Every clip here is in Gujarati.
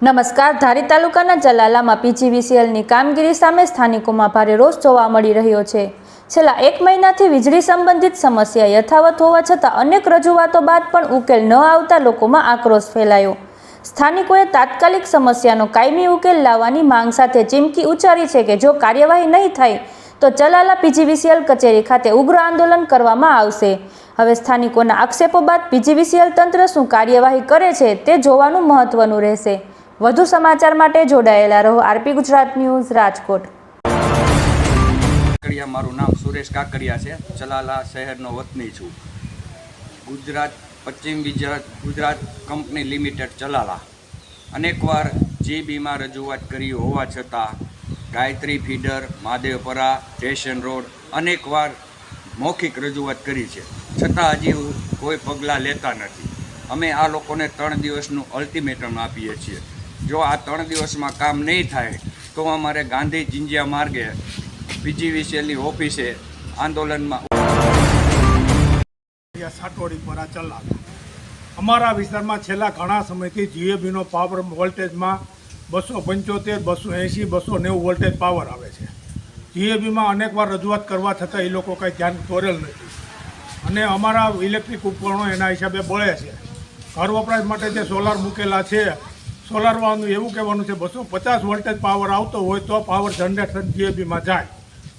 નમસ્કાર. ધારી તાલુકાના જલાલામાં પીજીવીસીએલની કામગીરી સામે સ્થાનિકોમાં ભારે રોષ જોવા મળી રહ્યો છે. છેલ્લા 1 મહિનાથી વીજળી સંબંધિત સમસ્યા યથાવત હોવા છતાં અનેક રજૂઆતો બાદ પણ ઉકેલ ન આવતા લોકોમાં આક્રોશ ફેલાયો. સ્થાનિકોએ તાત્કાલિક સમસ્યાનો કાયમી ઉકેલ લાવવાની માંગ સાથે ચીમકી ઉચ્ચારી છે કે જો કાર્યવાહી નહીં થાય તો જલાલા પીજીવીસીએલ કચેરી ખાતે ઉગ્ર આંદોલન કરવામાં આવશે. હવે સ્થાનિકોના આક્ષેપો બાદ પીજીવીસીએલ તંત્ર શું કાર્યવાહી કરે છે તે જોવાનું મહત્વનું રહેશે. વધુ સમાચાર માટે જોડાયેલા રહો આરપી ગુજરાત ન્યૂઝ રાજકોટ. મારું નામ સુરેશ કાકડિયા છે. જલાલા શહેરનો વતની છું. પશ્ચિમ ગુજરાત કંપની લિમિટેડ જલાલા અનેકવાર જીબીમાં રજૂઆત કરી હોવા છતાં ગાયત્રી ફીડર, મહાદેવપરા, સ્ટેશન રોડ અનેકવાર મૌખિક રજૂઆત કરી છે, છતાં હજી કોઈ પગલાં લેતા નથી. અમે આ લોકોને 3 દિવસનું અલ્ટિમેટમ આપીએ છીએ. જો આ 3 દિવસમાં કામ નહીં થાય તો અમારે ગાંધી જિંજિયા માર્ગે પીજીવીસીએલની ઓફિસે આંદોલનમાં સાટોડીપરા ચલાલા. અમારા વિસ્તારમાં છેલ્લા ઘણા સમયથી જીએબીનો પાવર વોલ્ટેજમાં 275, 280, 290 વોલ્ટેજ પાવર આવે છે. જીએબીમાં અનેકવાર રજૂઆત કરવા છતાં એ લોકો કંઈ ધ્યાન દોરેલ નથી અને અમારા ઇલેક્ટ્રિક ઉપકરણો એના હિસાબે બળે છે. ઘર વપરાશ માટે જે સોલાર મૂકેલા છે, સોલારવાળાનું એવું કહેવાનું છે 250 વોલ્ટેજ પાવર આવતો હોય તો પાવર જનરેશન જીએબીમાં જાય,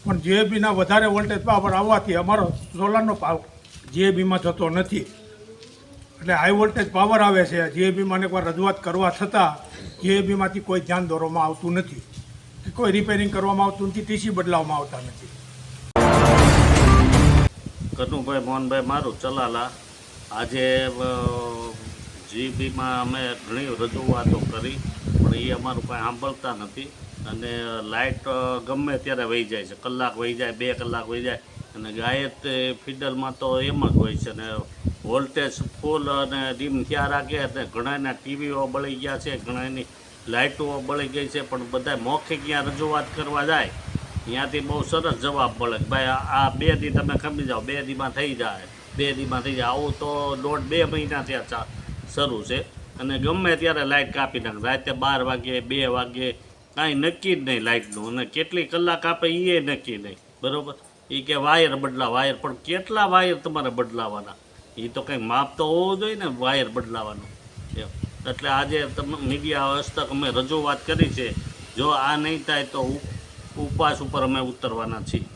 પણ જીએબીના વધારે વોલ્ટેજ પાવર આવવાથી અમારો સોલારનો પાવર જીએબીમાં જતો નથી. એટલે હાઈ વોલ્ટેજ પાવર આવે છે. જીએબીમાં એકવાર રજૂઆત કરવા છતાં જીએબીમાંથી કોઈ ધ્યાન દોરવામાં આવતું નથી, કોઈ રિપેરિંગ કરવામાં આવતું નથી, ટીસી બદલાવવામાં આવતા નથી. કનુભાઈ મોહનભાઈ મારું ચલાલા. આજે જીબીમાં અમે ઘણી રજૂઆતો કરી પણ એ અમારું કાંઈ સાંભળતા નથી અને લાઇટ ગમે ત્યારે વહી જાય છે. કલાક વહી જાય, 2 કલાક વહી જાય અને ગાયત્રી ફીડરમાં તો એમ જ હોય છે. અને વોલ્ટેજ ફૂલ અને ડીમ થયા રાખે અને ઘણાના ટીવીઓ બળી ગયા છે, ઘણાની લાઇટો બળી ગઈ છે, પણ બધા મૌખિક ત્યાં રજૂઆત કરવા જાય ત્યાંથી બહુ સરસ જવાબ મળે કે ભાઈ આ 2 દી તમે ખમી જાઓ, 2 દીમાં થઈ જાય, 2 દીમાં થઈ જાય. આવું તો 1.5-2 મહિના ત્યાં શરૂ છે અને ગમે ત્યારે લાઇટ કાપી નાખે. રાતે 12 વાગે, 2 વાગે, કાંઈ નક્કી જ નહીં લાઇટનું. અને કેટલી કલાક આપે એ નક્કી નહીં. બરાબર? એ કે વાયર બદલા, વાયર પણ કેટલા વાયર તમારે બદલાવાના? એ તો કંઈક માપ તો હોવું જોઈએ ને વાયર બદલાવાનું. એટલે આજે તમે મીડિયા હસ્તક અમે રજૂઆત કરી છે. જો આ નહીં થાય તો ઉપવાસ ઉપર અમે ઉતરવાના છીએ.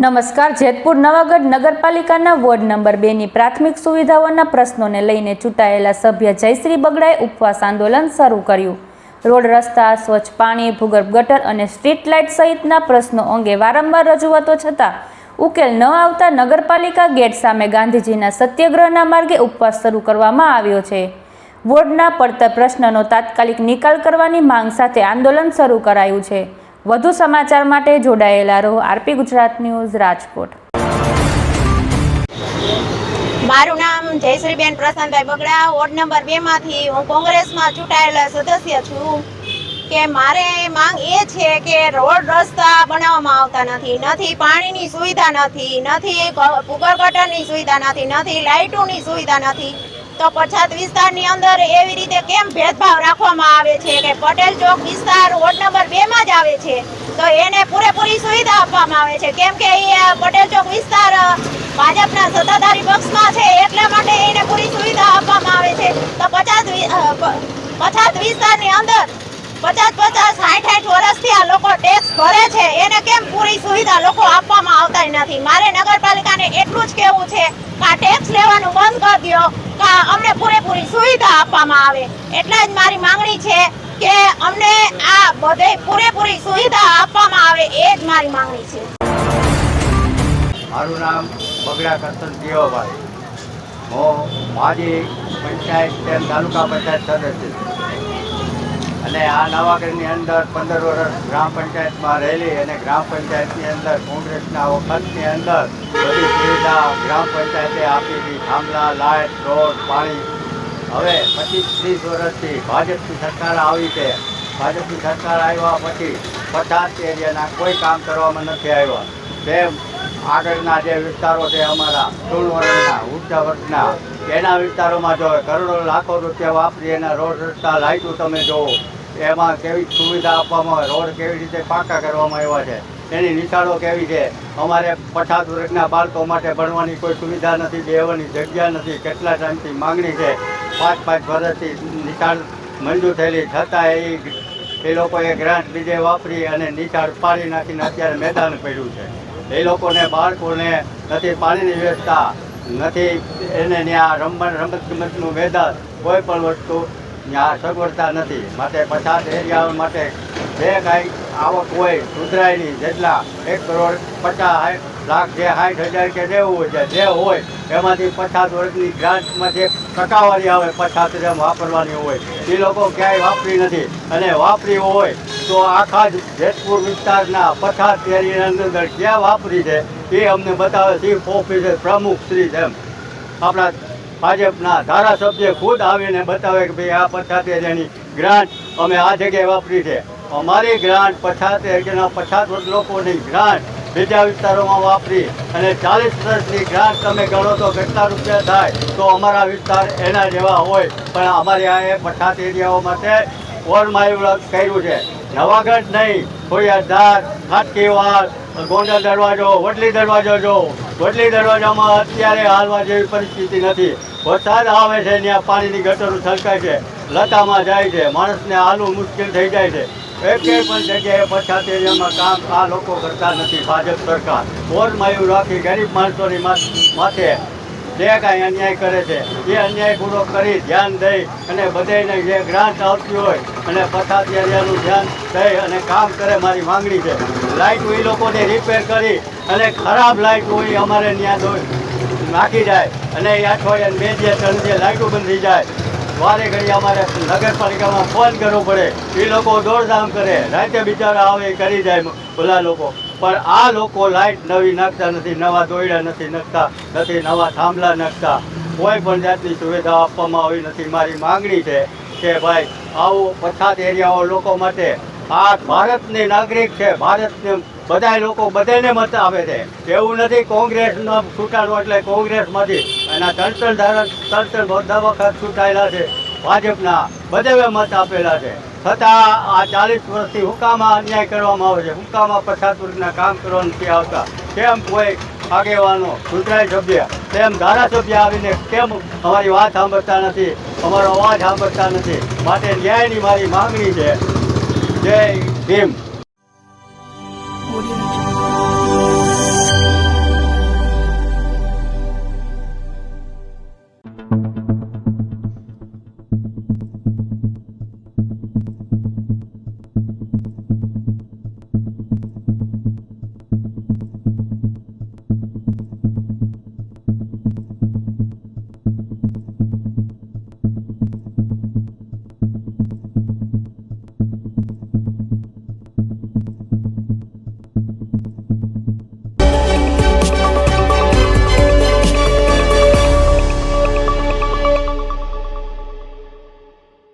નમસ્કાર. જેતપુર નવાગઢ નગરપાલિકાના વોર્ડ નંબર 2ની પ્રાથમિક સુવિધાઓના પ્રશ્નોને લઈને ચૂંટાયેલા સભ્ય જયશ્રી બગડાએ ઉપવાસ આંદોલન શરૂ કર્યું. રોડ, રસ્તા, સ્વચ્છ પાણી, ભૂગર્ભ ગટર અને સ્ટ્રીટ લાઇટ સહિતના પ્રશ્નો અંગે વારંવાર રજૂઆતો છતાં ઉકેલ ન આવતા નગરપાલિકા ગેટ સામે ગાંધીજીના સત્યાગ્રહના માર્ગે ઉપવાસ શરૂ કરવામાં આવ્યો છે. વોર્ડના પડતર પ્રશ્નનો તાત્કાલિક નિકાલ કરવાની માંગ સાથે આંદોલન શરૂ કરાયું છે. વધુ સમાચાર માટે જોડાયેલા રહો આરપી ગુજરાત ન્યૂઝ રાજકોટ. મારું નામ જયશ્રીબેન પ્રશાંતભાઈ બગડા. વોર્ડ નંબર 2માંથી હું કોંગ્રેસમાં ચૂંટાયેલા સદસ્ય છું. કે મારે માંગ એ છે કે રોડ રસ્તા બનાવવામાં આવતા નથી, પાણીની સુવિધા નથી, ભૂગર્ભ ગટરની સુવિધા નથી, લાઇટોની સુવિધા નથી. તો પછાત વિસ્તારની અંદર એવી રીતે કેમ ભેદભાવ રાખવામાં આવે છે કે પટેલ ચોક વિસ્તાર વોર્ડ નંબર 2માં જ આવે છે તો એને પૂરેપૂરી સુવિધા આપવામાં આવે છે, કેમ કે એ પટેલ ચોક વિસ્તાર ભાજપના સત્તાધારી પક્ષમાં છે એટલા માટે એને પૂરી સુવિધા આપવામાં આવે છે. તો પછાત વિસ્તારની અંદર 50-60 વર્ષથી આ લોકો ટેક્સ ભરે છે, એને કેમ પૂરી સુવિધા લોકો આપવામાં આવતા નથી? મારે નગરપાલિકાને એટલું જ કહેવું છે કે આ ટેક્સ લેવાનું બંધ કરી દો, કે અમને પૂરેપૂરી સુવિધા આપવામાં આવે. એટલા જ મારી માંગણી છે કે અમને આ બધે પૂરેપૂરી સુવિધા આપવામાં આવે, એ જ મારી માંગણી છે. મારું નામ બગડા કરશન દેવાભાઈ. હું માજી પંચાયત તેમ તાલુકા પંચાયત સદસ્ય અને આ નવાગઢની અંદર 15 વર્ષ ગ્રામ પંચાયતમાં રહેલી અને ગ્રામ પંચાયતની અંદર કોંગ્રેસના વખતની અંદર બધી સુવિધા ગ્રામ પંચાયતે આપી હતી. થાંભલા, લાઇટ, રોડ, પાણી. હવે 25-30 વર્ષથી ભાજપની સરકાર આવી છે. ભાજપની સરકાર આવ્યા પછી 50 એરિયાના કોઈ કામ કરવામાં નથી આવ્યા. તેમ આગળના જે વિસ્તારો છે અમારા ટૂણવર્ગના, ઊંચા વર્ગના, એના વિસ્તારોમાં જો કરોડો લાખો રૂપિયા વાપરી એના રોડ રસ્તા, લાઇટો તમે જુઓ, એમાં કેવી સુવિધા આપવામાં આવે, રોડ કેવી રીતે પાકા કરવામાં આવ્યા છે, એની નિશાળો કેવી છે. અમારે 50 વર્ગના બાળકો માટે ભણવાની કોઈ સુવિધા નથી, બેહવાની જગ્યા નથી. કેટલા ટાઈમથી માંગણી છે, 5-5 વર્ષથી નિશાળ મંજૂર થયેલી છતાં એ લોકોએ ગ્રાન્ટ બીજે વાપરી અને નિશાળ પાડી નાખીને અત્યારે મેદાન પડ્યું છે. એ લોકોને બાળકોને નથી પાણીની વ્યવસ્થા, નથી એને ત્યાં રમતગમતનું મેદાન, કોઈ પણ વસ્તુ ત્યાં સગવડતા નથી. માટે 50 એરિયાઓ માટે જે કાંઈ આવક હોય સુધરાયની, જેટલા 1,50,00,000 જે 60,000 કે દેવું હોય છે, જે હોય એમાંથી 50 વર્ષની ગ્રાન્ટમાં જે ટકાવારી આવે 50,000 વાપરવાની હોય, એ લોકો ક્યાંય વાપરી નથી. અને વાપરી હોય તો આખા જ જેતપુર વિસ્તારના 50 એરિયાની અંદર ક્યાં વાપરી છે એ અમને બતાવે. ચીફ ઓફિસર પ્રમુખ શ્રી જેમ આપણા ભાજપના ધારાસભ્ય ખુદ આવીને બતાવે કે ભાઈ આ 50 એરિયાની ગ્રાન્ટ અમે આ જગ્યાએ વાપરી છે. અમારી ગ્રાન્ટ 50 એરિયાના 50 લોકોની ગ્રાન્ટ બીજા વિસ્તારોમાં વાપરી અને 40 વર્ષની ગ્રાન્ટ તમે ગણો તો કેટલા રૂપિયા થાય? તો અમારા વિસ્તાર એના જેવા હોય. પણ અમારે આ 50 એરિયાઓ માટે ઓરમાયું કર્યું છે. નવાગઢ નહીં, ખોડિયાર, ખાટકીવાડ, ગોંડલ દરવાજો, વડલી દરવાજો જો. વડલી દરવાજામાં અત્યારે હાલવા જેવી પરિસ્થિતિ નથી. વરસાદ આવે છે ત્યાં પાણીની ગટરો છલકાય છે, લતામાં જાય છે, માણસને હાલવું મુશ્કેલ થઈ જાય છે. એકેય પણ જગ્યાએ 50 એરિયામાં કામ આ લોકો કરતા નથી. ભાજપ સરકાર ઓરમાયું રાખી ગરીબ માણસોની માથે જે કાંઈ અન્યાય કરે છે એ અન્યાય પૂરો કરી ધ્યાન દઈ અને બધાને જે ગ્રાન્ટ આવતી હોય અને 50 એરિયાનું ધ્યાન દઈ અને કામ કરે. મારી માંગણી છે લાઇટો એ લોકોને રિપેર કરી અને ખરાબ લાઇટ હોય અમારે ત્યાં નાખી જાય અને એ અઠવાડિયા 2-3 જે લાઇટો બંધ થઈ જાય. વારે ઘડી અમારે નગરપાલિકામાં ફોન કરવો પડે, એ લોકો દોડધામ કરે, રાતે બિચારા આવે એ કરી જાય ઓલા લોકો. પણ આ લોકો લાઇટ નવી નાખતા નથી, નવા દોયડા નથી નાખતા, નથી નવા થાંભલા નાખતા, કોઈ પણ જાતની સુવિધા આપવામાં આવી નથી. મારી માંગણી છે કે ભાઈ આવું 50 એરિયાઓ લોકો માટે, આ ભારતની નાગરિક છે, ભારતને બધા લોકો બધાને મત આપે છે. એવું નથી કોંગ્રેસનો છૂટાનો એટલે કોંગ્રેસમાંથી એના 3 વખત છૂટાયેલા છે, ભાજપના બધે મત આપેલા છે. છતાં આ 40 વર્ષથી હુકામાં અન્યાય કરવામાં આવે છે. હુકામાં 50 વર્ષના કામ કરવા નથી આવતા. કેમ કોઈ આગેવાનો સુધરાય સભ્ય, તેમ ધારાસભ્ય આવીને કેમ અમારી વાત સાંભળતા નથી, અમારો અવાજ સાંભળતા નથી? માટે ન્યાયની મારી માંગણી છે. જય ભીમ.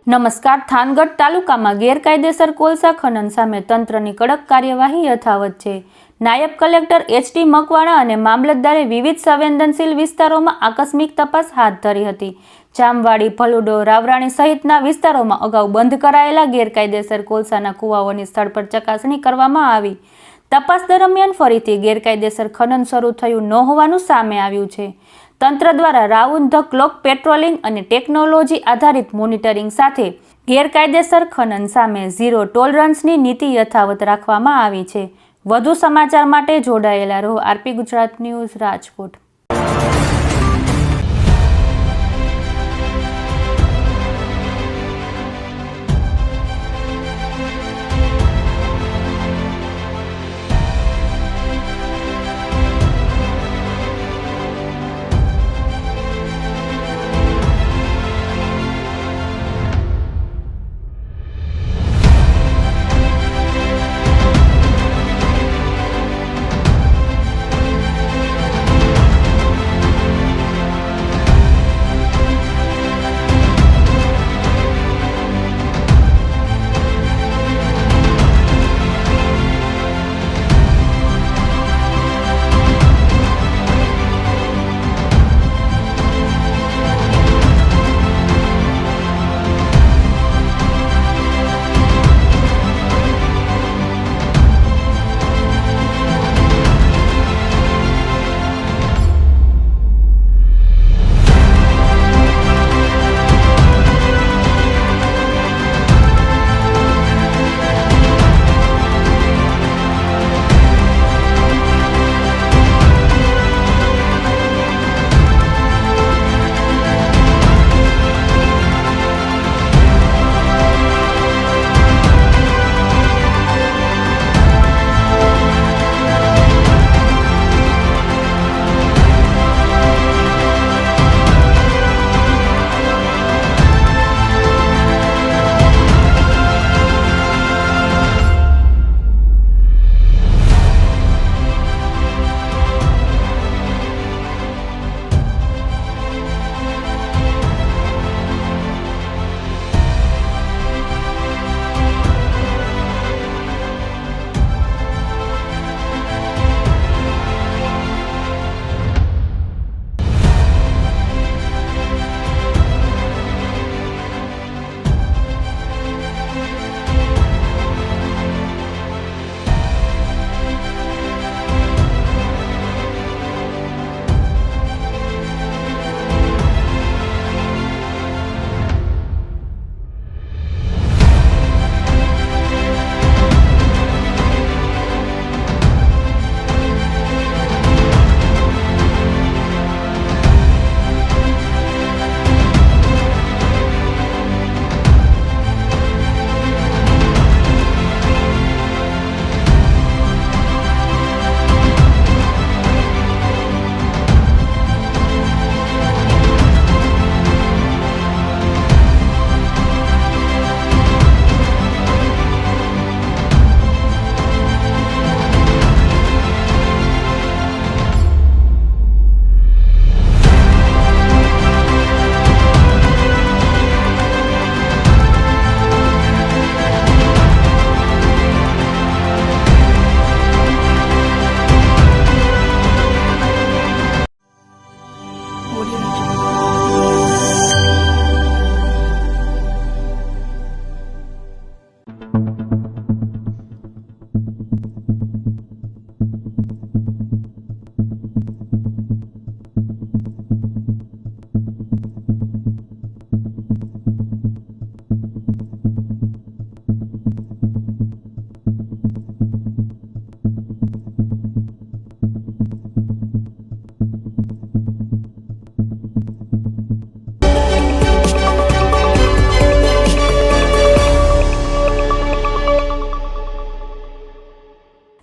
નમસ્કાર. થાનગઢ તાલુકામાં ગેરકાયદેસર કોલસા ખનન સામે તંત્રની કડક કાર્યવાહી યથાવત છે. નાયબ કલેક્ટર એચ.ટી. મકવાણા અને મામલતદારે વિવિધ સંવેદનશીલ વિસ્તારોમાં આકસ્મિક તપાસ હાથ ધરી હતી. જામવાડી, ભલુડો, રાવરાણી સહિતના વિસ્તારોમાં અગાઉ બંધ કરાયેલા ગેરકાયદેસર કોલસાના કુવાઓની સ્થળ પર ચકાસણી કરવામાં આવી. તપાસ દરમિયાન ફરીથી ગેરકાયદેસર ખનન શરૂ થયું ન હોવાનું સામે આવ્યું છે. તંત્ર દ્વારા રાઉન્ડ ધ ક્લોક પેટ્રોલિંગ અને ટેકનોલોજી આધારિત મોનિટરિંગ સાથે ગેરકાયદેસર ખનન સામે ઝીરો ટોલરન્સની નીતિ યથાવત રાખવામાં આવી છે. વધુ સમાચાર માટે જોડાયેલા રહો આરપી ગુજરાત ન્યૂઝ રાજકોટ.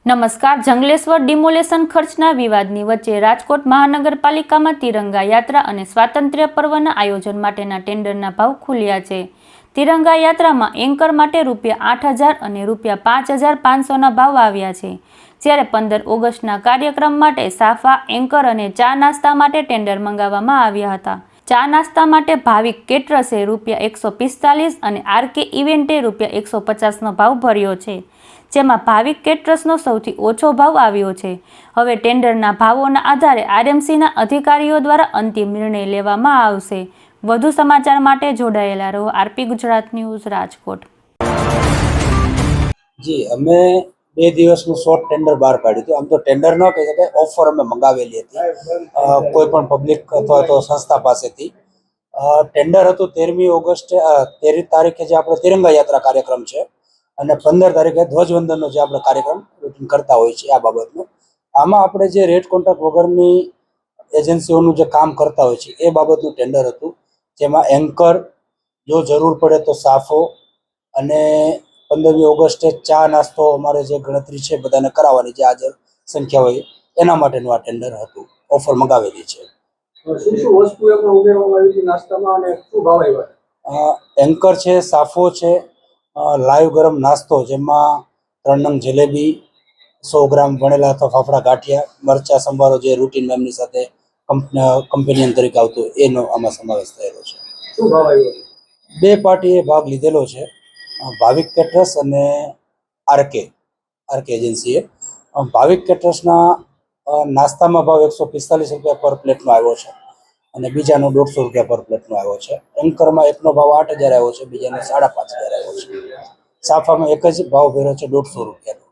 નમસ્કાર. જંગલેશ્વર ડિમોલેશન ખર્ચના વિવાદની વચ્ચે રાજકોટ મહાનગરપાલિકામાં તિરંગા યાત્રા અને સ્વાતંત્ર્ય પર્વના આયોજન માટેના ટેન્ડરના ભાવ ખુલ્યા છે. તિરંગા યાત્રામાં એન્કર માટે ₹8,000 અને ₹5,500ના ભાવ આવ્યા છે, જ્યારે 15 ઓગસ્ટના કાર્યક્રમ માટે સાફા, એન્કર અને ચા નાસ્તા માટે ટેન્ડર મંગાવવામાં આવ્યા હતા. ચા નાસ્તા માટે ભાવિક કેટરસે ₹145 અને આરકે ઇવેન્ટે ₹150નો ભાવ ભર્યો છે, જેમાં ભાવિક કેટરસનો સૌથી ઓછો ભાવ આવ્યો છે. હવે ટેન્ડરના ભાવોના આધારે આરએમસીના અધિકારીઓ દ્વારા અંતિમ નિર્ણય લેવામાં આવશે. વધુ સમાચાર માટે જોડાયેલા રહો આરપી ગુજરાત ન્યૂઝ રાજકોટ. જી, અમે 2 દિવસનું શોર્ટ ટેન્ડર બહાર પાડ્યું હતું. આમ તો ટેન્ડર ન કહી શકાય, ઓફર અમે મંગાવેલી હતી કોઈ પણ પબ્લિક અથવા તો સંસ્થા પાસેથી. ટેન્ડર હતું 13મી ઓગસ્ટે 13 તારીખે જે આપણે તિરંગા યાત્રા કાર્યક્રમ છે અને 15 તારીખે ધ્વજવંદનનો જે આપણે કાર્યક્રમ રૂટીન કરતા હોય છે આ બાબતનો. આમાં આપણે જે રેટ કોન્ટ્રાક્ટ વગરની એજન્સીઓનું જે કામ કરતા હોય છે એ બાબતનું ટેન્ડર હતું, જેમાં એન્કર, જો જરૂર પડે તો સાફો અને 15મી ઓગસ્ટે ચા નાસ્તો અમારે જે ગણતરી છે બધાને કરાવવાની જે હાજર સંખ્યા હોય એના માટેનું આ ટેન્ડર હતું. ઓફર મંગાવેલી છે. એન્કર છે, સાફો છે, લાઈવ ગરમ નાસ્તો જેમાં 3 નંગ જલેબી, 100 ગ્રામ વણેલા અથવા ફાફડા ગાંઠિયા, મરચા સંભારો જે રૂટીન એમની સાથે કંપેનિયન તરીકે આવતું એનો આમાં સમાવેશ થયેલો છે. શું ભાવ આવ્યો? 2 પાર્ટીએ ભાગ લીધેલો છે, ભાવિક કેટરર્સ અને આરકે એજન્સીએ. ભાવિક કેટરર્સના નાસ્તામાં ભાવ 145 રૂપિયા પર પ્લેટનો આવ્યો છે અને બીજાનો 150 રૂપિયા પર પ્લેટનો આવ્યો છે. એન્કરમાં એકનો ભાવ 8,000 આવ્યો છે, બીજાનો 5,500 આવ્યો છે. સાફામાં એક જ ભાવ ભર્યો છે 150 રૂપિયાનો.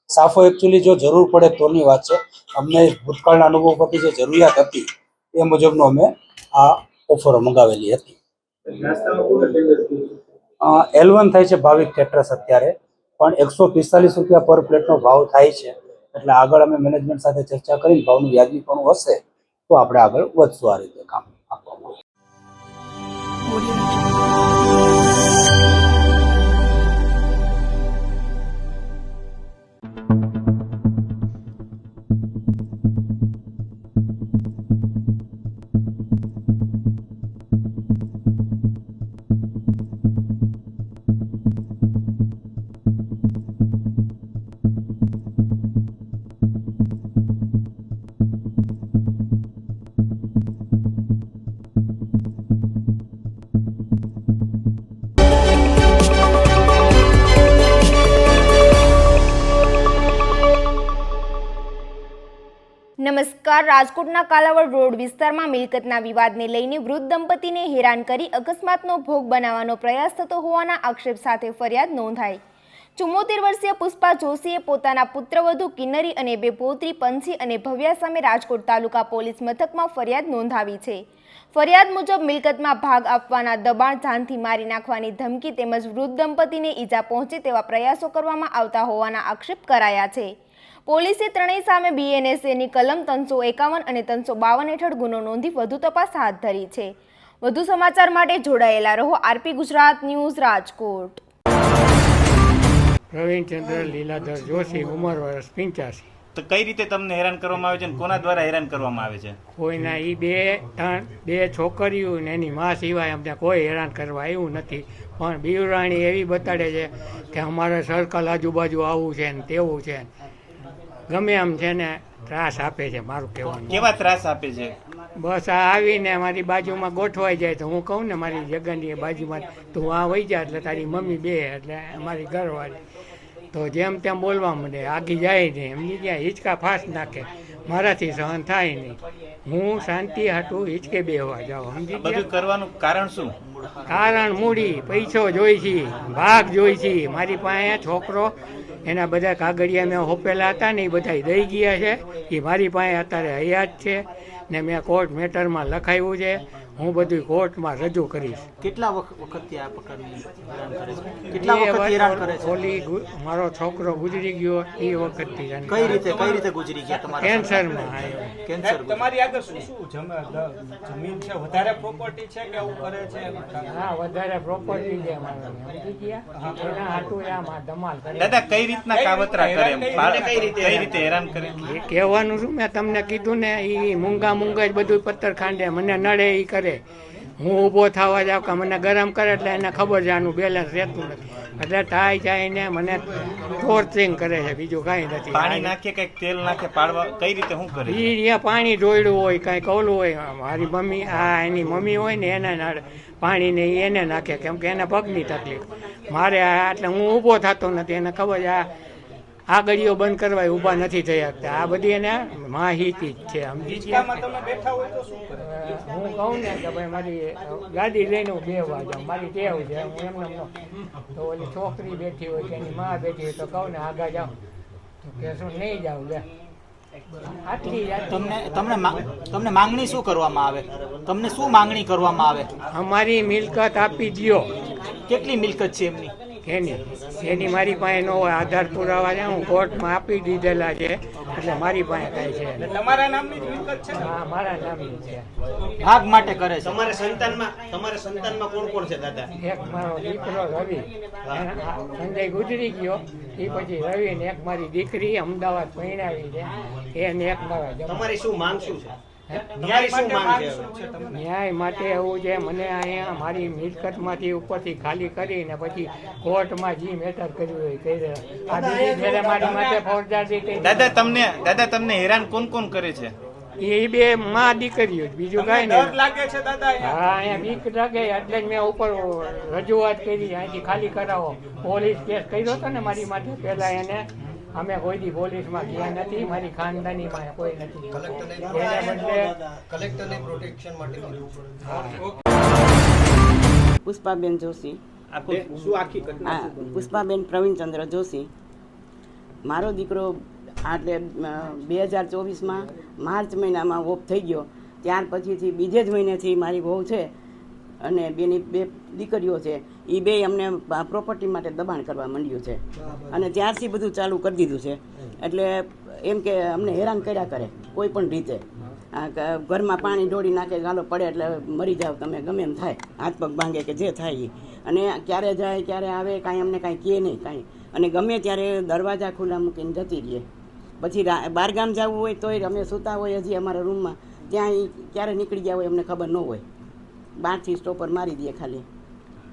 સાફો એકચ્યુઅલી જો જરૂર પડે તોની વાત છે, અમને ભૂતકાળના અનુભવ પરથી જે જરૂરિયાત હતી એ મુજબનો અમે આ ઓફરો મંગાવેલી હતી. L1 થાય છે ભાવિક કેટરર્સ અત્યારે, પણ 145 રૂપિયા પર પ્લેટનો ભાવ થાય છે. એટલે આગળ અમે મેનેજમેન્ટ સાથે ચર્ચા કરીને ભાવનું વ્યાજબીપણું હશે તો આપણે આગળ વધશું આ રીતે કામ આપવામાં. નમસ્કાર. રાજકોટના કાલાવડ રોડ વિસ્તારમાં મિલકતના વિવાદને લઈને વૃદ્ધ દંપતીને હેરાન કરી અકસ્માતનો ભોગ બનાવવાનો પ્રયાસ થતો હોવાના આક્ષેપ સાથે ફરિયાદ નોંધાઈ. 74 વર્ષીય પુષ્પા જોશીએ પોતાના પુત્રવધુ કિન્નરી અને 2 પૌત્રી પંછી અને ભવ્યા સામે રાજકોટ તાલુકા પોલીસ મથકમાં ફરિયાદ નોંધાવી છે. ફરિયાદ મુજબ મિલકતમાં ભાગ આપવાના દબાણ, જાનથી મારી નાખવાની ધમકી તેમજ વૃદ્ધ દંપતીને ઈજા પહોંચે તેવા પ્રયાસો કરવામાં આવતા હોવાના આક્ષેપ કરાયા છે. પોલીસે ત્રણેય સામે BNSAની કલમ 351 અને 352 હેઠળ ગુનો નોંધી વધુ તપાસ હાથ ધરી છે. વધુ સમાચાર માટે જોડાયેલા રહો RP ગુજરાત ન્યૂઝ, રાજકોટ. પ્રવીણચંદ્ર લીલાધર જોશી, ઉંમર વર્ષ 85. તો કઈ રીતે તમને હેરાન કરવામાં આવે છે અને કોના દ્વારા હેરાન કરવામાં આવે છે? કોઈના બે છોકરીઓ ને એની માં સિવાય અમને કોઈ હેરાન કરવા આવ્યું નથી, પણ બીવરાણી એવી બતાડે છે કે અમારે સર્કલ આજુબાજુ આવવું છે ને તેવું છે, ગમે એમ છે ને ત્રાસ આપે છે. મારું કહેવાનું. કેવા ત્રાસ આપે છે? બસ આ આવીને મારી બાજુમાં ગોઠવાઈ જાય તો હું કહું ને મારી જગ્યાની બાજુમાં તું આ વહી જા એટલે તારી મમ્મી બે એટલે અમારી ઘરવાળી તો જેમ તેમ બોલવા માંડે, આગી જાય નહીં, એમની ત્યાં હિંચકા ફાસ નાખે, મારાથી સહન થાય નહીં. હું શાંતિ હાટું હિંચકે બેહવા જાઉં. સમજી બધું કરવાનું કારણ શું? કારણ મૂડી, પૈસો જોઈ છે, ભાગ જોઈ છે. મારી પાસે છોકરો એના બધા કાગળિયા મેં હોપેલા હતા ને એ બધા દઈ ગયા છે. એ મારી પાસે અત્યારે હયાત છે ને મેં કોર્ટ મેટરમાં લખાવ્યું છે. હું બધું કોર્ટમાં રજૂ કરીશ. કેટલા વખતથી આ પ્રકારની હેરાન કરે છે? કેટલા વખતથી હેરાન કરે છે? ઓલી મારો છોકરો ગુજરી ગયો એ વખતથી. કઈ રીતે ગુજરી ગયા? તમારા કેન્સરમાં આવ્યો. કેન્સર. તમારી આગળ શું જમીન છે? વધારે પ્રોપર્ટી છે કે એવું કરે છે? હા, વધારે પ્રોપર્ટી છે એના હાટું આમાં ધમાલ કરે. દાદા કઈ રીતના કાવતરા કરે? કઈ રીતે હેરાન કરે? એ કહેવાનું શું, મેં તમને કીધું ને, એ મૂંગા જ બધું પથ્થર ખાંડે, મને નડે એ કરે. હું ઊભો થવા જાવ કે મને ગરમ કરે એટલે એને ખબર છે આનું બેલેન્સ રહેતું નથી, એટલે ટાઈ જાય મને ટોર્ચરિંગ કરે છે, બીજું કાંઈ નથી. પાણી નાખે કંઈક તેલ નાખે પાડવા? કઈ રીતે શું કરે? એ પાણી ઢોળ્યું હોય કંઈક ઓલું હોય, મારી મમ્મી એની મમ્મી હોય ને એને પાણી ને એને નાખે, કેમ કે એને પગની તકલીફ. મારે એટલે હું ઊભો થતો નથી, એને ખબર છે આ ગળીઓ બંધ કરવા ઊભા નથી થઈ શકતા. આ બધી એને માહિતી જ છે. હું કહું ને કે ભાઈ મારી ગાડી લઈને હું બેહવા જાઉં, મારી ટેવ છે, હું એમને તો ઓલી છોકરી બેઠી હોય કે એની માં બેઠી હોય તો કહું ને આગા જાઉં તો કે શું નહીં જાઉં લે. આટલી તમને માંગણી શું કરવામાં આવે? તમને શું માંગણી કરવામાં આવે? અમારી મિલકત આપી દ્યો. કેટલી મિલકત છે એમની? એની મારી પાસે નો હોય. આધાર પુરાવા છે, હું કોર્ટમાં આપી દીધેલા છે, એટલે મારી પાસે કાંઈ છે. તમારા નામની જ મિલકત છે? હા, મારા નામની છે. ભાગ માટે કરે છે. તમારા સંતાનમાં કોણ કોણ છે દાદા? એક મારો દીકરો રવિ, સંજય ગુજરી ગયો, એ પછી રવિ ને એક મારી દીકરી અમદાવાદ પરણાવી છે, એને એક મારા તમારી શું માંગ શું છે? ન્યાય માટે એવું છે, મને અહીંયા મારી મિલકતમાંથી ઉપરથી ખાલી કરીને પછી કોર્ટમાં જે મેટર કર્યું હોય કરી. આ બીજી ફેરે મારી માટે ફોજદારી કરી. દાદા તમને હેરાન કોણ કોણ કરે છે? એ બે માં દીકરીઓ જ, બીજું કાંઈ ડર નહીં. લાગે છે દાદા? હા, અહીંયા બીક લાગે એટલે જ મેં ઉપર રજૂઆત કરી, અહીંથી ખાલી કરાવો. પોલીસ કેસ કર્યો હતો ને મારી માટે પહેલા એને. અમે કોઈ દી પોલીસમાં ગયા નથી, મારી ખાનદાનીમાં કોઈ નથી. એને બદલે કલેક્ટરને પ્રોટેક્શન માટે પુષ્પાબેન જોશી. શું આખી ઘટના? પુષ્પાબેન પ્રવીણચંદ્ર જોશી. મારો દીકરો એટલે 2024માં માર્ચ મહિનામાં ઓફ થઈ ગયો. ત્યાર પછીથી બીજે જ મહિનેથી મારી વહુ છે અને બેની 2 દીકરીઓ છે, એ બે અમને પ્રોપર્ટી માટે દબાણ કરવા માંડ્યું છે અને ત્યારથી બધું ચાલુ કરી દીધું છે. એટલે એમ કે અમને હેરાન કર્યા કરે કોઈ પણ રીતે. ઘરમાં પાણી ઢોળી નાખે, ગાલો પડે એટલે મરી જાવ તમે, ગમે એમ થાય, હાથ પગ ભાંગે કે જે થાય એ. અને ક્યારે જાય ક્યારે આવે કાંઈ અમને કાંઈ કહે નહીં કાંઈ. અને ગમે ત્યારે દરવાજા ખુલ્લા મૂકીને જતી રહીએ. પછી બહારગામ જવું હોય તોય અમે સૂતા હોય હજી અમારા રૂમમાં, ત્યાં ક્યારે નીકળી ગયા હોય અમને ખબર ન હોય. બહારથી સ્ટોપર મારી દઈએ ખાલી.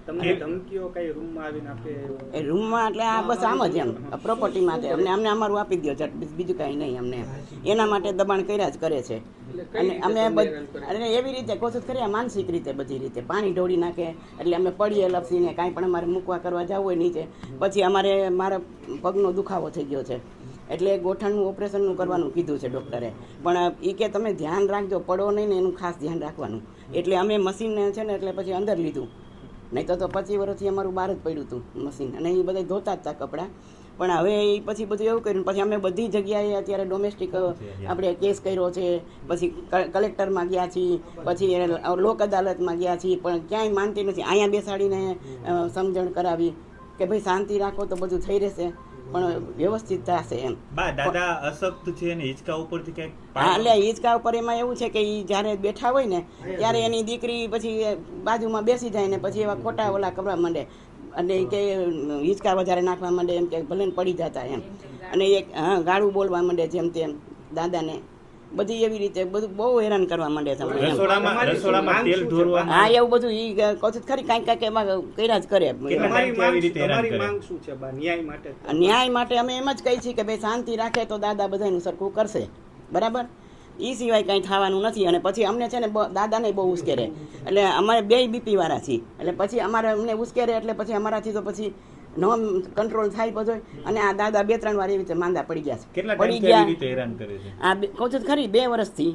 તમને ધમકીઓ કઈ રૂમમાં આવીને આપે? એ રૂમમાં એટલે આ બસ આમ જ એમ પ્રોપર્ટી માટે અમને અમારું આપી દો ઝટ, બીજું કાંઈ નહીં. અમને એના માટે દબાણ કર્યા જ કરે છે. અને અમે અને એવી રીતે કોશિશ કરીએ માનસિક રીતે બધી રીતે પાણી ઢોળી નાખે એટલે અમે પડીએ લપસીને, કાંઈ પણ અમારે મૂકવા કરવા જવું હોય નીચે. પછી મારા પગનો દુખાવો થઈ ગયો છે એટલે ગોઠણનું ઓપરેશનનું કરવાનું કીધું છે ડૉક્ટરે. પણ એ કે તમે ધ્યાન રાખજો, પડો નહીં ને એનું ખાસ ધ્યાન રાખવાનું. એટલે અમે મશીનને છે ને એટલે પછી અંદર લીધું, નહીં તો 25 વર્ષથી અમારું બહાર જ પડ્યું હતું મશીન, અને એ બધા ધોતા જ હતા કપડાં. પણ હવે એ પછી બધું એવું કર્યું. પછી અમે બધી જગ્યાએ અત્યારે ડોમેસ્ટિક આપણે કેસ કર્યો છે, પછી કલેક્ટરમાં ગયા છીએ, પછી લોક અદાલતમાં ગયા છીએ, પણ ક્યાંય માનતી નથી. અહીંયા બેસાડીને સમજણ કરાવી કે ભાઈ શાંતિ રાખો તો બધું થઈ રહેશે, પણ વ્યવસ્થિત થશે એમ. દાદા અશક્ત છે ને હિંચકા ઉપરથી ક્યાંક? હા, એટલે હિંચકા ઉપર એમાં એવું છે કે એ જ્યારે બેઠા હોય ને ત્યારે એની દીકરી પછી બાજુમાં બેસી જાય ને પછી એવા ખોટા ઓલા કરવા માંડે અને કે હિંચકા વધારે નાખવા માંડે, એમ કે ભલે પડી જતા એમ. અને એક ગાળું બોલવા માંડે જેમ તેમ દાદાને, બધી એવી રીતે બધું બહુ હેરાન કરવા માંડે છે. હા, એવું બધું એ કોશિશ ખરી કાંઈક એમાં કર્યા જ કરે. ન્યાય માટે અમે એમ જ કહી છીએ કે ભાઈ શાંતિ રાખે તો દાદા બધાનું સરખું કરશે, બરાબર. એ સિવાય કાંઈ થવાનું નથી. અને પછી અમને છે ને દાદાને બહુ ઉશ્કેરે, એટલે અમારે 2 બીપી વાળા છીએ, એટલે પછી અમારે અમને ઉશ્કેરે એટલે પછી અમારાથી તો પછી નો કંટ્રોલ થાય બધો. અને આ દાદા 2-3 વાર એવી રીતે માંદા પડી ગયા છે. પડી ગયા આ કહું છું ખરી 2 વર્ષથી.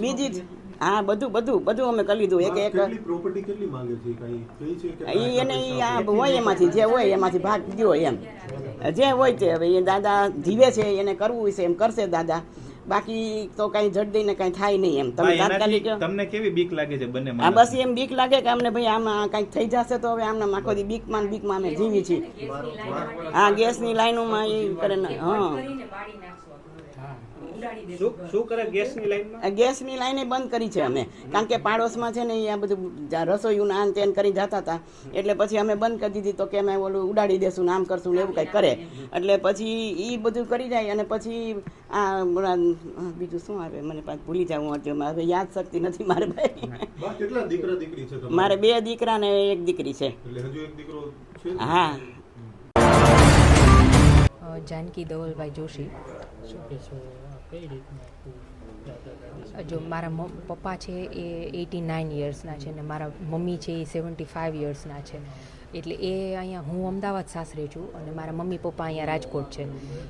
બીજી જ હા, બધું અમે કરી લીધું. એક પ્રોપર્ટી કેટલી માંગે છે? એને આ હોય એમાંથી જે હોય એમાંથી ભાગ દો એમ, જે હોય તે. હવે એ દાદા જીવે છે, એને કરવું છે એમ કરશે દાદા, બાકી તો કઈ જડ દઈને કઈ થાય નહીં એમ. તમે તાત્કાલિક તમને કેવી બીક લાગે છે બંને? હા, બસ એમ બીક લાગે કે અમને ભાઈ આમાં કઈક થઈ જશે તો હવે આમને આખો દી બીકમાં અમે જીવી છીએ. હા, ગેસની લાઈનોમાં એ કરે ને. હા, શું કરે ગેસની લાઈનમાં? ગેસની લાઈને બંધ કરી છે અમે, કારણ કે પાડોશમાં છે ને આ બધું રસોઈયું આન તેન કરી જતા હતા, એટલે પછી અમે બંધ કરી દીધી. તો કે અમે ઓલું ઉડાડી દેશું ને આમ કરશું ને એવું કંઈક કરે, એટલે પછી એ બધું કરી જાય. અને પછી આ બીજું શું આવે મને પાછું ભૂલી જાઉં હતું, હવે યાદ શક્તિ નથી મારે ભાઈ. કેટલા દીકરા દીકરી છે? મારે 2 દીકરા ને 1 દીકરી છે. હજુ એક દીકરો છે? હા. જાનકી ધવલભાઈ જોશી. જો મારા પપ્પા છે એ 89 યર્સના છે ને મારા મમ્મી છે એ 75 યર્સના છે. એટલે એ અહીંયા હું અમદાવાદ સાસરે છું અને મારા મમ્મી પપ્પા અહીંયા રાજકોટ છે.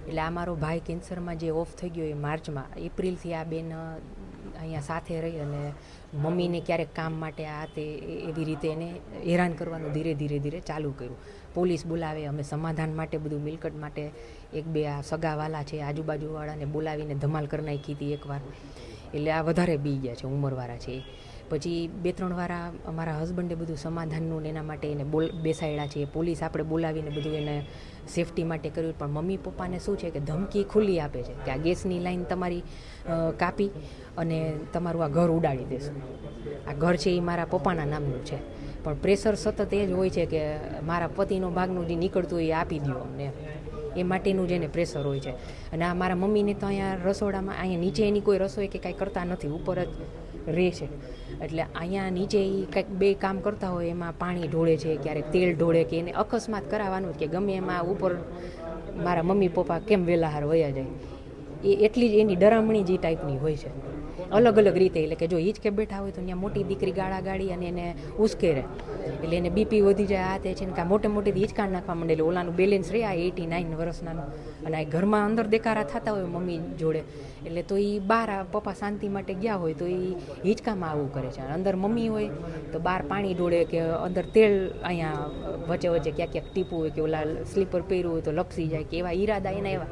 એટલે આ મારો ભાઈ કેન્સરમાં જે ઓફ થઈ ગયો એ માર્ચમાં, એપ્રિલથી આ બેન અહીંયા સાથે રહી અને મમ્મીને ક્યારેક કામ માટે આ તે એવી રીતે એને હેરાન કરવાનું ધીરે ધીરે ચાલુ કર્યું. પોલીસ બોલાવે, અમે સમાધાન માટે બધું મિલકત માટે એક બે આ સગાવાલા છે આજુબાજુવાળાને બોલાવીને ધમાલ કરી નાખી હતી એકવાર. એટલે આ વધારે બી ગયા છે, ઉંમરવાળા છે. પછી 2-3 વાર અમારા હસબન્ડે બધું સમાધાનનું એના માટે એને બેસાડ્યા છે. પોલીસ આપણે બોલાવીને બધું એને સેફટી માટે કર્યું. પણ મમ્મી પપ્પાને શું છે કે ધમકી ખુલ્લી આપે છે કે આ ગેસની લાઈન તમારી કાપી અને તમારું આ ઘર ઉડાડી દેશું. આ ઘર છે એ મારા પપ્પાના નામનું છે, પણ પ્રેશર સતત એ જ હોય છે કે મારા પતિનો ભાગનું જે નીકળતું હોય એ આપી દો અમને, એ માટેનું જ એને પ્રેશર હોય છે. અને આ મારા મમ્મીને તો અહીંયા રસોડામાં, અહીંયા નીચે એની કોઈ રસોઈ કે કાંઈ કરતા નથી, ઉપર જ રહે છે. એટલે અહીંયા નીચે એ કંઈક 2 કામ કરતા હોય એમાં પાણી ઢોળે છે, ક્યારેક તેલ ઢોળે, કે એને અકસ્માત કરાવવાનું કે ગમે એમાં ઉપર મારા મમ્મી પપ્પા કેમ વહેલા હાર વયા જાય, એ એટલી જ એની ડરામણી જે ટાઈપની હોય છે, અલગ અલગ રીતે. એટલે કે જો હિંચકે બેઠા હોય તો ત્યાં મોટી દીકરી ગાળા ગાળી અને એને ઉશ્કેરે, એટલે એને બીપી વધી જાય. આ તે છે ને કાં મોટી હિંચકાણ નાખવા માંડે, એટલે ઓલાનું બેલેન્સ રહે. આ 89 વર્ષનાનું, અને આ ઘરમાં અંદર દેકારા થતા હોય મમ્મી જોડે, એટલે તો એ બહાર પપ્પા શાંતિ માટે ગયા હોય તો એ હિંચકામાં આવું કરે છે. અંદર મમ્મી હોય તો બહાર પાણી ઢોળે, કે અંદર તેલ અહીંયા વચ્ચે ક્યાંક ટીપું હોય, કે ઓલા સ્લીપર પહેર્યું હોય તો લપસી જાય, કે એવા ઈરાદા એના એવા.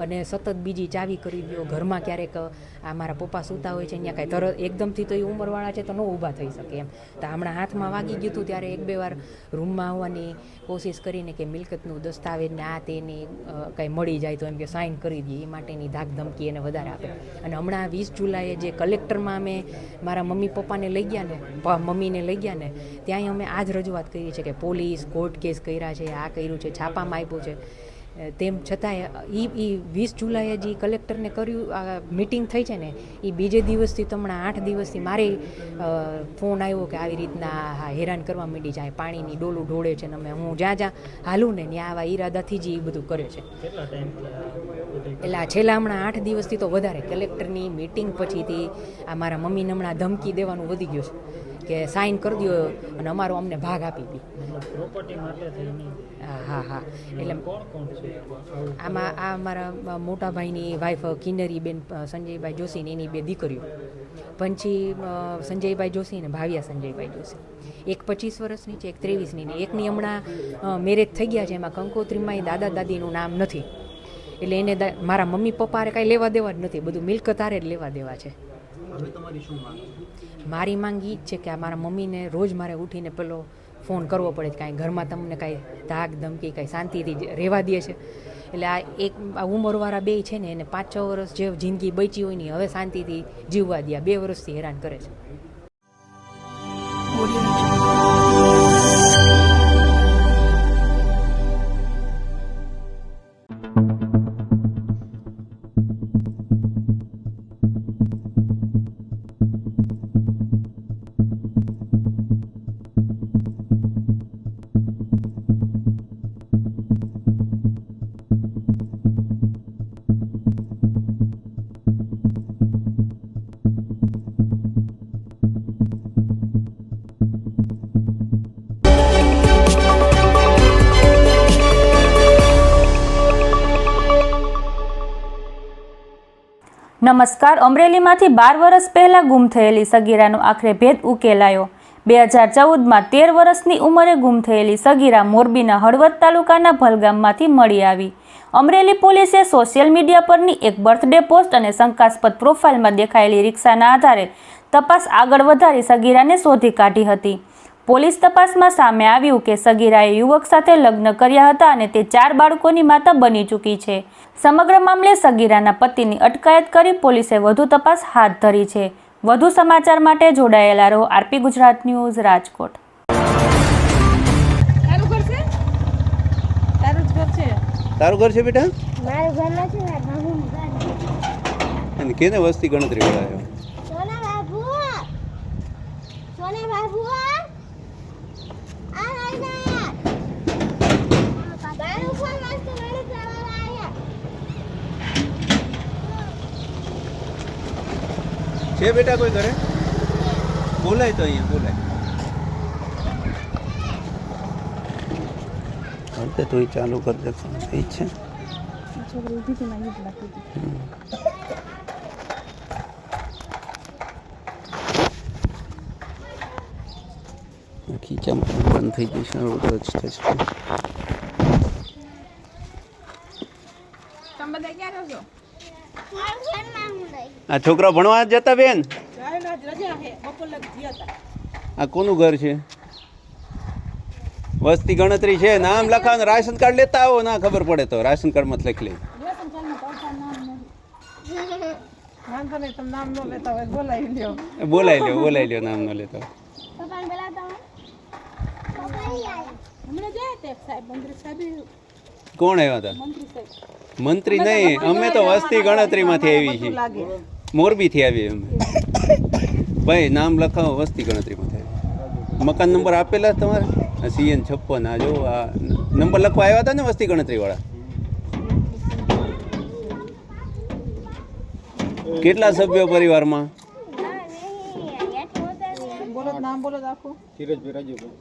અને સતત બીજી ચાવી કરી દો ઘરમાં. ક્યારેક આ મારા પપ્પા સૂતા હોય છે અહીંયા કાંઈ તરત એકદમથી તો એ ઉંમરવાળા છે તો ન ઊભા થઈ શકે એમ. તો હમણાં હાથમાં વાગી ગયું હતું ત્યારે 1-2 વાર રૂમમાં આવવાની કોશિશ કરીને કે મિલકતનું દસ્તાવેજ ને આ તેની કંઈ મળી જાય તો એમ કે સાઇન કરી દઈએ, એ માટેની ધાક ધમકી એને વધારે આપે. અને હમણાં 20 જુલાઈએ જે કલેક્ટરમાં અમે મારા મમ્મી પપ્પાને લઈ ગયા ને, મમ્મીને લઈ ગયા ને, ત્યાં અમે આ જ રજૂઆત કરી છે કે પોલીસ કોર્ટ કેસ કર્યા છે, આ કર્યું છે, છાપામાં આપ્યું છે. તેમ છતાંય એ 20 જુલાઈએ જે કલેક્ટરને કર્યું આ મિટિંગ થઈ છે ને, એ બીજે દિવસથી તો હમણાં 8 દિવસથી મારે ફોન આવ્યો કે આવી રીતના હેરાન કરવા માંડી જાય, પાણીની ડોલું ઢોળે છે ને અમે હું જ્યાં હાલું ને ત્યાં આવા ઈરાદાથી જ એ બધું કરે છે. એટલે આ છેલ્લા હમણાં 8 દિવસથી તો વધારે કલેક્ટરની મિટિંગ પછીથી આ મારા મમ્મીને હમણાં ધમકી દેવાનું વધી ગયું છે કે સાઇન કરી દો અને અમારો અમને ભાગ આપી દે. હા. એટલે આમાં આ મારા મોટા ભાઈની વાઈફ કિન્નરીબેન સંજયભાઈ જોશી, એની 2 દીકરીઓ, પંછી સંજયભાઈ જોશી ને ભાવિયા સંજયભાઈ જોશી. એક 25 વર્ષની છે, એક 23ની, ને એકની હમણાં મેરેજ થઈ ગયા છે. એમાં કંકોત્રીમાં દાદા દાદીનું નામ નથી, એટલે એને મારા મમ્મી પપ્પાએ કાંઈ લેવા દેવા જ નથી, બધું મિલકત હારે જ લેવા દેવા છે. મારી માંગ એ જ છે કે આ મારા મમ્મીને રોજ મારે ઉઠીને પેલો ફોન કરવો પડે, કાંઈ ઘરમાં તમને કાંઈ ધાક ધમકી કાંઈ શાંતિથી રહેવા દે છે. એટલે આ એક આ ઉંમરવાળા 2 છે ને, એને 5-6 વર્ષ જે જિંદગી બચી હોય ને હવે શાંતિથી જીવવા દે, 2 વર્ષથી હેરાન કરે છે. નમસ્કાર. અમરેલીમાંથી 12 વર્ષ પહેલા ગુમ થયેલી સગીરાનો આખરે ભેદ ઉકેલાયો. 2014માં 13 વર્ષની ઉંમરે ગુમ થયેલી સગીરા મોરબીના હળવદ તાલુકાના ભલગામમાંથી મળી આવી. અમરેલી પોલીસે સોશિયલ મીડિયા પરની એક બર્થડે પોસ્ટ અને શંકાસ્પદ પ્રોફાઇલમાં દેખાયેલી રિક્ષાના આધારે તપાસ આગળ વધારી સગીરાને શોધી કાઢી હતી. પોલીસ તપાસમાં સામે આવ્યું કે સગીરાએ યુવક સાથે લગ્ન કર્યા હતા અને તે 4 બાળકોની માતા બની ચૂકી છે. સમગ્ર મામલે સગીરાના પતિની અટકાયત કરી પોલીસે વધુ તપાસ હાથ ધરી છે. વધુ સમાચાર માટે જોડાયેલા રહો આરપી ગુજરાત ન્યૂઝ રાજકોટ. તારું ઘર છે બેટા? મારું ઘર નથી, મારું ઘર છે. અને કેને વસ્તી ગણતરી કરાયો? સોના બાબુ, સોના બાબુ, આ આઈના બારું ફોન મસ્ત મેળે ચાવવા આયા છે બેટા કોઈ ઘરે? બોલાય તો અહીંયા બોલાય. અંતે તો ચાલુ કરી દે ફોન. થઈ છે છોકરી ઉભી છે મારી જ બાકી. ખીચામાં બંધ થઈ જશે રોજ થશે. આ છોકરા ભણવા જતા બેન? આ કોનું ઘર છે? વસ્તી ગણતરી છે. નામ લખાવાનું, રાશન કાર્ડ લેતા આવો. ના ખબર પડે તો રાશન કાર્ડમાં લખી લે. બોલાવી લ્યો નામ ન લેતા હોય. કોણ આવ્યા હતા? મંત્રી નહીં, અમે તો વસ્તી ગણતરીમાંથી આવી છીએ. મોરબીથી આવી અમે. ભાઈ નામ લખાવો, વસ્તી ગણતરીમાંથી આવી. મકાન નંબર આપેલા તમારે? CN 56. આ જો આ નંબર લખવા આવ્યા હતા ને વસ્તી ગણતરીવાળા. કેટલા સભ્યો પરિવારમાં? નામ બોલો આખું. ધીરજભાઈ રાજુભાઈ.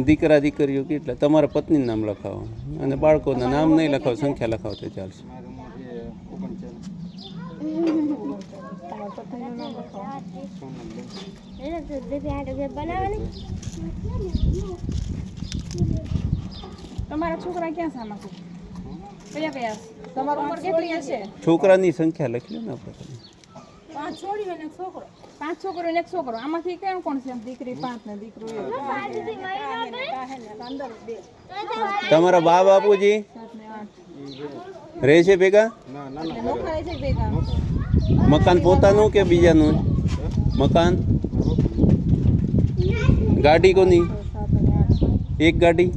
દીકરા દીકરીઓ કેટલા? તમારા પત્નીનું નામ લખાવો અને બાળકોના નામ નહીં લખાવો, સંખ્યા લખાવો તો ચાલશે. તમારા છોકરા ક્યાં સામા કયા કયા? તમારી ઉંમર કેટલી હશે? છોકરાની સંખ્યા લખી લો ને આપણે. 5 છોકરીઓ અને 1 છોકરો. 5 છોકરો અને 1 છોકરો. આમાંથી કેમ કોણ છે? દીકરી 5 ને દીકરો 1. તમારા બા બાપુજી રહે છે ભેગા? મકાન પોતાનું કે બીજાનું? મકાન. ગાડી કોની? એક ગાડી.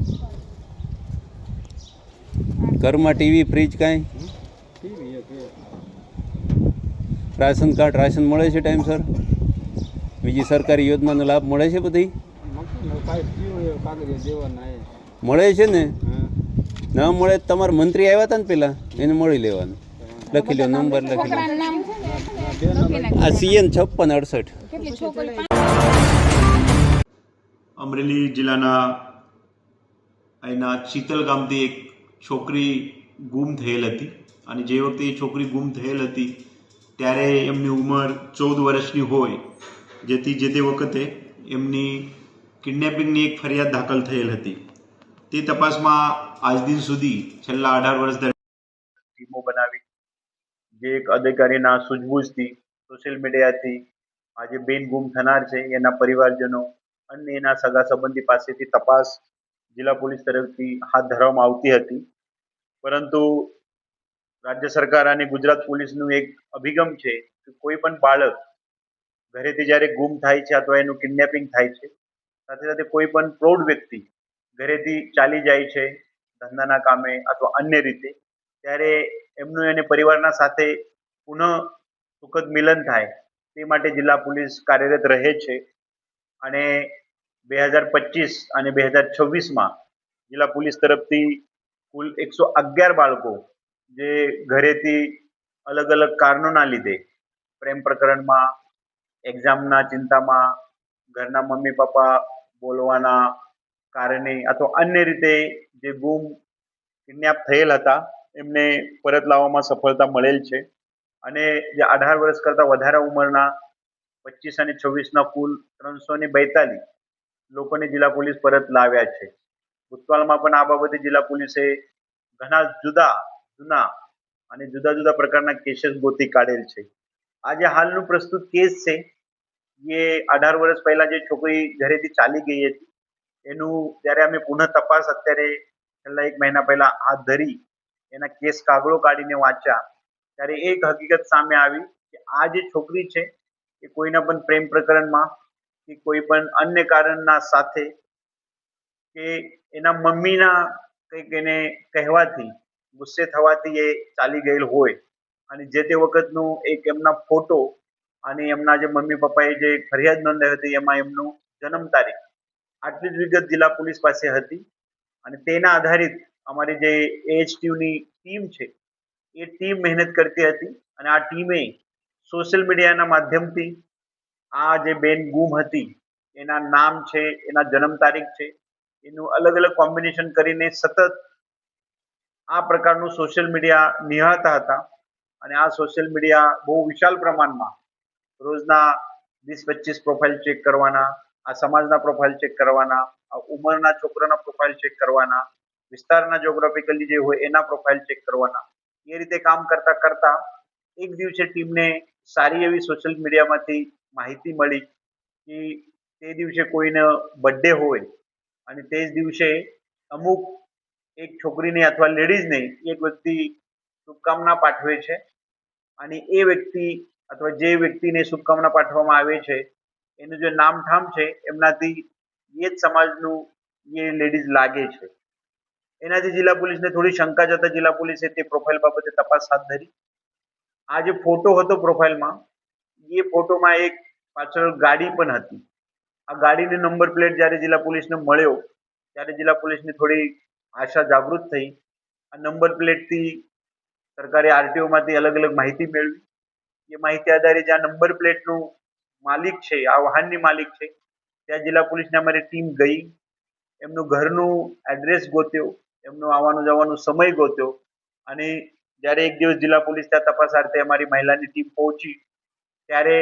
ઘરમાં ટીવી ફ્રીજ કાંઈ? રાશન કાર્ડ રાશન મળે છે ટાઈમસર? બીજી સરકારી યોજનાનો લાભ મળે છે બધી? મળે છે ને? ના મળે તમારે મંત્રી આવ્યા હતા ને પેલા, એને મળી લેવાનું. લખી લો નંબર, લખી લો. આ CN 5668. અમરેલી જિલ્લાના અહીંના શીતલ ગામથી એક છોકરી ગુમ થયેલ હતી અને જે વખતે એ છોકરી ગુમ થયેલ હતી ત્યારે એમની ઉંમર 14 વર્ષની હોય, જેથી જે તે વખતે એમની કિડનેપિંગની એક ફરિયાદ દાખલ થયેલ હતી. તે તપાસમાં આજ દિન સુધી છેલ્લા 18 વર્ષ દરમિયાન ટીમો બનાવી જે એક અધિકારીના સૂઝબૂછથી સોશિયલ મીડિયાથી આજે બેન ગુમ થનાર છે એના પરિવારજનો અને એના સગા સંબંધી પાસેથી તપાસ જિલ્લા પોલીસ તરફથી હાથ ધરવામાં આવતી હતી. પરંતુ રાજ્ય સરકાર અને ગુજરાત પોલીસનું એક અભિગમ છે કે કોઈ પણ બાળક ઘરેથી જ્યારે ગુમ થાય છે અથવા એનું કિડનેપિંગ થાય છે, સાથે સાથે કોઈ પણ પ્રૌઢ વ્યક્તિ ઘરેથી ચાલી જાય છે ધંધાના કામે અથવા અન્ય રીતે, ત્યારે એમનું એને પરિવારના સાથે પુનઃ સુખદ મિલન થાય તે માટે જિલ્લા પોલીસ કાર્યરત રહે છે. અને 2025 અને 2026માં જિલ્લા પોલીસ તરફથી કુલ 111 બાળકો જે ઘરેથી અલગ અલગ કારણોના લીધે પ્રેમ પ્રકરણમાં, એક્ઝામના ચિંતામાં, ઘરના મમ્મી પપ્પા બોલવાના કારણે અથવા અન્ય રીતે જે ગુમ કિડનેપ થયેલ હતા એમને પરત લાવવામાં સફળતા મળેલ છે. અને જે 18 વર્ષ કરતાં વધારે ઉંમરના 25 અને 26ના કુલ 342 લોકોને જિલ્લા પોલીસ પરત લાવ્યા છે. ભૂતકાળમાં પણ આ બાબતે જિલ્લા પોલીસે ઘણા જુદા જુદા પ્રકારના કેસીસ ગોતી કાઢેલ છે. આ જે હાલનું પ્રસ્તુત કેસ છે એ 18 વર્ષ પહેલા જે છોકરી ઘરેથી ચાલી ગઈ હતી એનું જ્યારે અમે પુનઃ તપાસ અત્યારે છેલ્લા 1 મહિના પહેલા હાથ ધરી એના કેસ કાગળો કાઢીને વાંચ્યા ત્યારે એક હકીકત સામે આવી કે આ જે છોકરી છે એ કોઈના પણ પ્રેમ પ્રકરણમાં કે કોઈ પણ અન્ય કારણના સાથે કે એના મમ્મીના કંઈક એને કહેવાથી ગુસ્સે થવાથી એ ચાલી ગયેલ હોય. અને જે તે વખતનું એક એમના ફોટો અને એમના જે મમ્મી પપ્પાએ જે ફરિયાદ નોંધાવી હતી એમાં એમનું જન્મ તારીખ આટલી જ વિગત જિલ્લા પોલીસ પાસે હતી. અને તેના આધારિત અમારી જે AHTUની ટીમ છે એ ટીમ મહેનત કરતી હતી અને આ ટીમે સોશિયલ મીડિયાના માધ્યમથી આ જે બેન ગુમ હતી એના નામ છે, એના જન્મ તારીખ છે, એનું અલગ અલગ કોમ્બિનેશન કરીને સતત આ પ્રકારનું સોશિયલ મીડિયા નિહાળતા હતા અને આ સોશિયલ મીડિયા બહુ વિશાળ પ્રમાણમાં રોજના 20-25 પ્રોફાઇલ ચેક કરવાના, આ સમાજના પ્રોફાઇલ ચેક કરવાના, આ ઉંમરના છોકરાના પ્રોફાઇલ ચેક કરવાના, વિસ્તારના જ્યોગ્રાફિકલી જે હોય એના પ્રોફાઇલ ચેક કરવાના, એ રીતે કામ કરતા કરતા એક દિવસે ટીમને સારી એવી સોશિયલ મીડિયામાંથી માહિતી મળી કે તે દિવસે કોઈને બર્થડે હોય અને તે જ દિવસે અમુક એક છોકરીને અથવા લેડીઝને એક વ્યક્તિ શુભકામના પાઠવે છે અને એ વ્યક્તિ અથવા જે વ્યક્તિને શુભકામના પાઠવવામાં આવે છે એનું જે નામઠામ છે એમનાથી એ જ સમાજનું એ લેડીઝ લાગે છે. એનાથી જિલ્લા પોલીસને થોડી શંકા જતા જિલ્લા પોલીસે તે પ્રોફાઇલ બાબતે તપાસ હાથ ધરી. આ જે ફોટો હતો પ્રોફાઇલમાં, એ ફોટોમાં એક પાછળ ગાડી પણ હતી. આ ગાડીનો નંબર પ્લેટ જ્યારે જિલ્લા પોલીસને મળ્યો ત્યારે જિલ્લા પોલીસની થોડી આશા જાગૃત થઈ. આ નંબર પ્લેટથી સરકારે આરટીઓમાંથી અલગ અલગ માહિતી મેળવી. એ માહિતી આધારે જે આ નંબર પ્લેટનું માલિક છે, આ વાહનની માલિક છે, ત્યાં જિલ્લા પોલીસની અમારી ટીમ ગઈ, એમનું ઘરનું એડ્રેસ ગોત્યો, એમનો આવવાનું જવાનો સમય ગોત્યો અને જ્યારે એક દિવસ જિલ્લા પોલીસ ત્યાં તપાસાર્થે અમારી મહિલાની ટીમ પહોંચી ત્યારે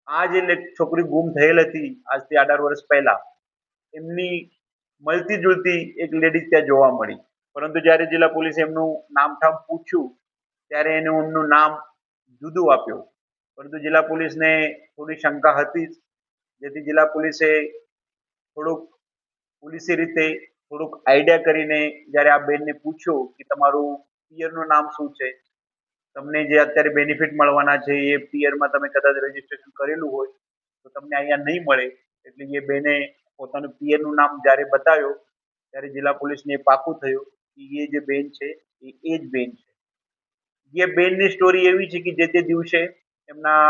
આ જે છોકરી ગુમ થયેલ હતી આજથી 18 વર્ષ પહેલા, એમની મળતી જુલતી એક લેડીઝ ત્યાં જોવા મળી. પરંતુ જ્યારે જિલ્લા પોલીસે એમનું નામઠામ પૂછ્યું ત્યારે એમનું નામ જુદું આપ્યું. પરંતુ જિલ્લા પોલીસને થોડી શંકા હતી જ, જેથી જિલ્લા પોલીસે પોલીસી રીતે થોડુંક આઈડિયા કરીને જ્યારે આ બેનને પૂછ્યું કે તમારું પિયરનું નામ શું છે, તમને જે અત્યારે બેનિફિટ મળવાના છે એ પિયરમાં તમે કદાચ રજીસ્ટ્રેશન કરેલું હોય તો તમને અહીંયા નહીં મળે. એટલે એ બેને પોતાનું પિયરનું નામ જ્યારે બતાવ્યો ત્યારે જિલ્લા પોલીસને પાકું થયું કે એ જે બેન છે એ જ બેન છે. એ બેનની સ્ટોરી એવી છે કે જે તે દિવસે એમના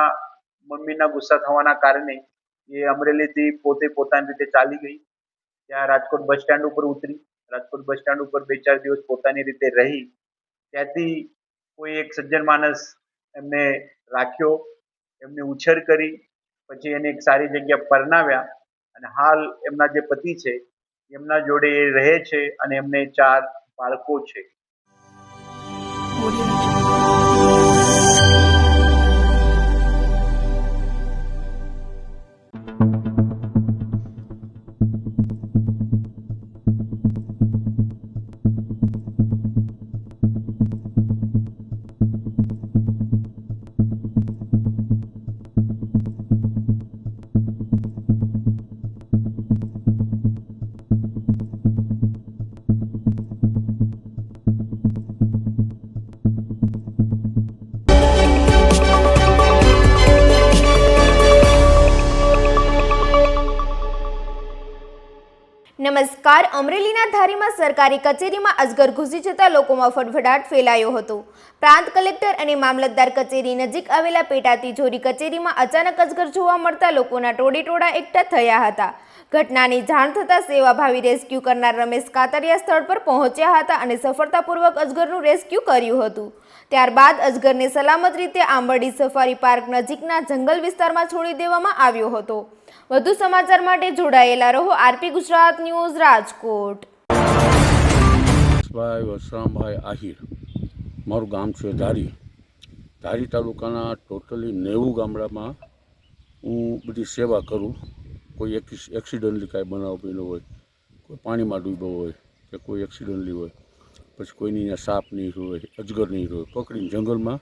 મમ્મીના ગુસ્સા થવાના કારણે એ અમરેલીથી પોતે પોતાની રીતે ચાલી ગઈ. ત્યાં રાજકોટ બસ સ્ટેન્ડ ઉપર ઉતરી, રાજકોટ બસ સ્ટેન્ડ ઉપર 2-4 દિવસ પોતાની રીતે રહી. ત્યાંથી કોઈ એક સજ્જન માણસ એમને રાખ્યો, એમની ઉછેર કરી, પછી એને એક સારી જગ્યા પરણાવ્યા અને હાલ એમના જે પતિ છે એમના જોડે એ રહે છે અને એમને 4 બાળકો છે. નમસ્કાર. અમરેલીના ધારીમાં સરકારી કચેરીમાં અજગર ઘૂસી જતા લોકોમાં ફફડાટ ફેલાયો હતો. પ્રાંત કલેક્ટર અને મામલતદાર કચેરી નજીક આવેલા પેટા તિજોરી કચેરીમાં અચાનક અજગર જોવા મળતા લોકોના ટોળેટોળા એકઠા થયા હતા. ઘટનાની જાણ થતાં સેવાભાવી રેસ્ક્યુ કરનાર રમેશ કાતરિયા સ્થળ પર પહોંચ્યા હતા અને સફળતાપૂર્વક અજગરનું રેસ્ક્યુ કર્યું હતું. ત્યારબાદ અજગરને સલામત રીતે આંબરડી સફારી પાર્ક નજીકના જંગલ વિસ્તારમાં છોડી દેવામાં આવ્યો હતો. વધુ સમાચાર માટે જોડાયેલા રહો આરપી ગુજરાત ન્યૂઝ રાજકોટ. વસરામભાઈ આહિર, મારું ગામ છે ધારી. ધારી તાલુકાના ટોટલી 90 ગામડામાં હું બધી સેવા કરું. કોઈ એક્સિડન્ટલી કાંઈ બનાવ બન્યો હોય, કોઈ પાણીમાં ડૂબ્યો હોય કે કોઈ એક્સિડન્ટલી હોય, પછી કોઈની અહીંયા સાપ નહીં હોય, અજગર નહીં હોય, પકડીને જંગલમાં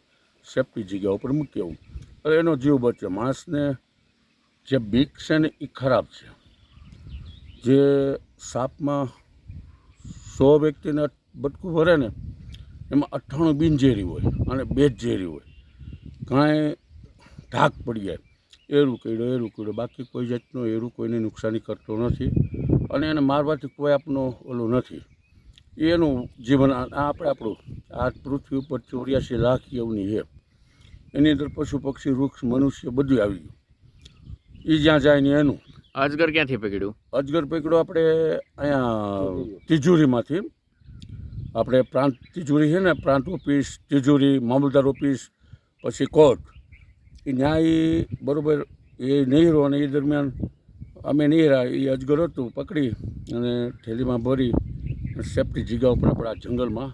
સેફટી જગ્યા ઉપર મૂકી આવું. એટલે એનો જીવ બચે. માણસને જે બીક છે ને એ ખરાબ છે. જે સાપમાં 100 વ્યક્તિને બટકું ભરે ને એમાં 98 બિનઝેરી હોય અને 2 ઝેરી હોય. કાંઈ ધાક પડી જાય, એરું કીડો, બાકી કોઈ જાતનું એરું કોઈને નુકસાની કરતો નથી અને એને મારવાથી કોઈ આપનો ઓલું નથી. એનું જીવન આપણું આ પૃથ્વી ઉપર 84 લાખ એવની છે. એની અંદર પશુ પક્ષી વૃક્ષ મનુષ્ય બધું આવી ગયું. એ જ્યાં જાય ને એનું. અજગર ક્યાંથી પકડ્યું? અજગર પકડ્યો આપણે અહીંયા તિજોરીમાંથી. આપણે પ્રાંત તિજોરી છે ને, પ્રાંત ઓફિસ, તિજોરી, મામલતદાર ઓફિસ, પછી કોર્ટ, એ ન્યાય બરાબર એ નહીં રહ્યો અને એ દરમિયાન અમે નહીં રહ્યા. એ અજગર હતું, પકડી અને થેલીમાં ભરી સેફટી જગ્યા ઉપર આપણા જંગલમાં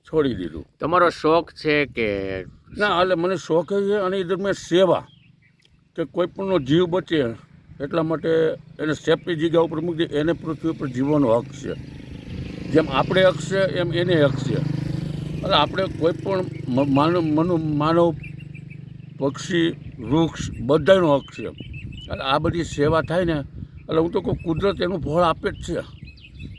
છોડી દીધું. તમારો શોખ છે કે ના, એટલે મને શોખ છે અને એ દરમિયાન સેવા કે કોઈ પણનો જીવ બચે એટલા માટે એને સેફટી જગ્યા ઉપર મૂકી દે. એને પૃથ્વી ઉપર જીવવાનો હક છે. જેમ આપણે હક છે એમ એને હક છે. એટલે આપણે કોઈ પણ માનવ પક્ષી વૃક્ષ બધાનો હક છે. એટલે આ બધી સેવા થાય ને એટલે હું તો કહું કુદરત એનું ફળ આપે જ છે.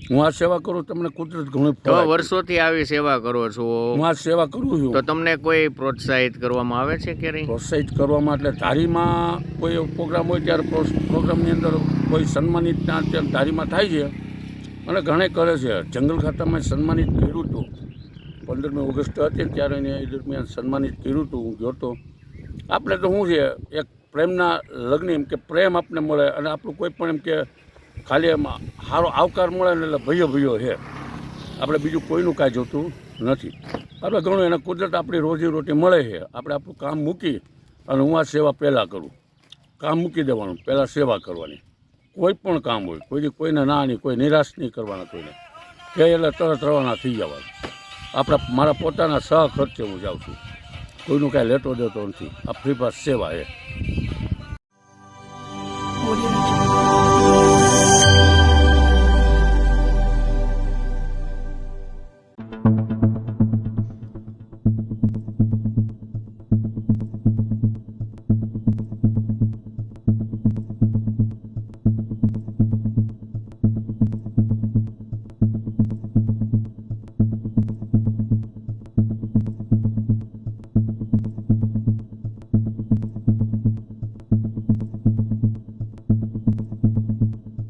હું આ સેવા કરું તમને કુદરત ઘણું ફળ આપે. વર્ષોથી આવી સેવા કરો છો? હું આ સેવા કરું છું. તો તમને કોઈ પ્રોત્સાહિત કરવામાં આવે છે કે નહીં? પ્રોત્સાહિત કરવામાં એટલે ધારીમાં કોઈ પ્રોગ્રામ હોય ત્યારે પ્રોગ્રામની અંદર કોઈ સન્માનિત ત્યાં ધારીમાં થાય છે અને ઘણે કરે છે. જંગલ ખાતામાં સન્માનિત કર્યું હતું 15મી ઓગસ્ટ હતી ત્યારે એને એ દરમિયાન સન્માનિત કર્યું હતું. હું ગયો હતો. આપણે તો શું છે એક પ્રેમના લગ્ન એમ કે પ્રેમ આપણને મળે અને આપણું કોઈ પણ એમ કે ખાલી એમ સારો આવકાર મળે ને એટલે ભયો છે. આપણે બીજું કોઈનું કાંઈ જોતું નથી. આપણે ઘણું એને કુદરત આપણી રોજીરોટી મળે છે. આપણે આપણું કામ મૂકી અને હું આ સેવા પહેલાં કરું. કામ મૂકી દેવાનું, પહેલાં સેવા કરવાની. કોઈ પણ કામ હોય કોઈને ના નહીં, કોઈ નિરાશ નહીં કરવાના કોઈને. કે એટલે તરત રવાના થઈ જવાનું. મારા પોતાના સહ ખર્ચે હું જાઉં છું. કોઈનું કાંઈ લેતો દેતો નથી. આ ફ્રી પાસ સેવા છે.